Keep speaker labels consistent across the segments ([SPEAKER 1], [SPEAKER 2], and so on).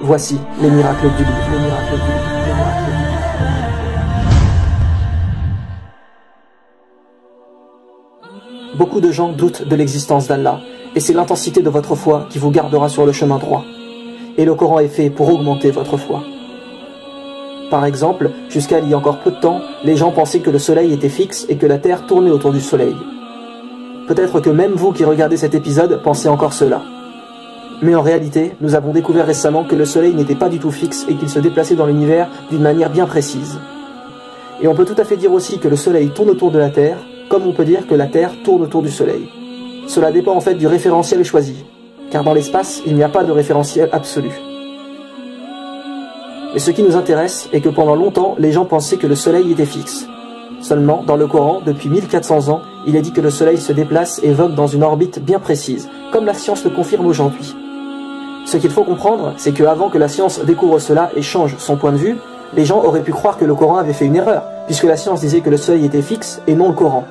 [SPEAKER 1] Voici les miracles du livre. Les miracles du livre. Les miracles du livre. Beaucoup de gens doutent de l'existence d'Allah, et c'est l'intensité de votre foi qui vous gardera sur le chemin droit. Et le Coran est fait pour augmenter votre foi. Par exemple, jusqu'à il y a encore peu de temps, les gens pensaient que le soleil était fixe et que la terre tournait autour du soleil. Peut-être que même vous qui regardez cet épisode pensez encore cela. Mais en réalité, nous avons découvert récemment que le soleil n'était pas du tout fixe et qu'il se déplaçait dans l'univers d'une manière bien précise. Et on peut tout à fait dire aussi que le soleil tourne autour de la terre, comme on peut dire que la terre tourne autour du soleil. Cela dépend en fait du référentiel choisi, car dans l'espace, il n'y a pas de référentiel absolu. Et ce qui nous intéresse est que pendant longtemps, les gens pensaient que le soleil était fixe. Seulement, dans le Coran, depuis 1400 ans, il est dit que le soleil se déplace et vogue dans une orbite bien précise, comme la science le confirme aujourd'hui. Ce qu'il faut comprendre, c'est qu'avant que la science découvre cela et change son point de vue, les gens auraient pu croire que le Coran avait fait une erreur, puisque la science disait que le soleil était fixe et non le Coran.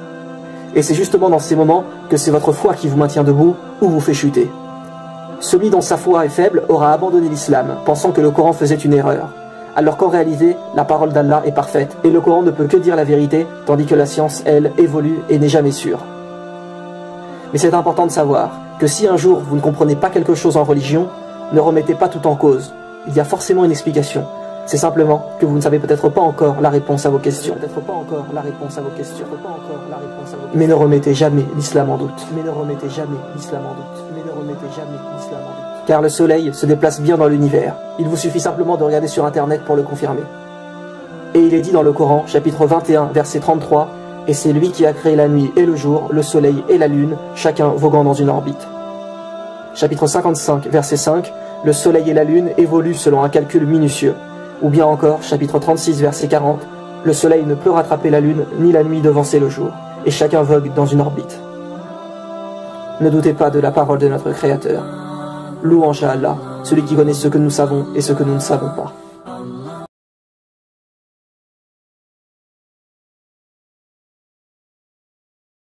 [SPEAKER 1] Et c'est justement dans ces moments que c'est votre foi qui vous maintient debout ou vous fait chuter. Celui dont sa foi est faible aura abandonné l'islam, pensant que le Coran faisait une erreur, alors qu'en réalité, la parole d'Allah est parfaite, et le Coran ne peut que dire la vérité, tandis que la science, elle, évolue et n'est jamais sûre. Mais c'est important de savoir que si un jour vous ne comprenez pas quelque chose en religion, ne remettez pas tout en cause. Il y a forcément une explication. C'est simplement que vous ne savez peut-être pas encore la réponse à vos questions. Mais ne remettez jamais l'islam en doute. Car le soleil se déplace bien dans l'univers. Il vous suffit simplement de regarder sur internet pour le confirmer. Et il est dit dans le Coran, chapitre 21, verset 33, « Et c'est lui qui a créé la nuit et le jour, le soleil et la lune, chacun voguant dans une orbite. » Chapitre 55, verset 5, « Le soleil et la lune évoluent selon un calcul minutieux. » Ou bien encore, chapitre 36, verset 40, « Le soleil ne peut rattraper la lune, ni la nuit devancer le jour, et chacun vogue dans une orbite. » Ne doutez pas de la parole de notre Créateur. Louange à Allah, celui qui connaît ce que nous savons et ce que nous ne savons pas.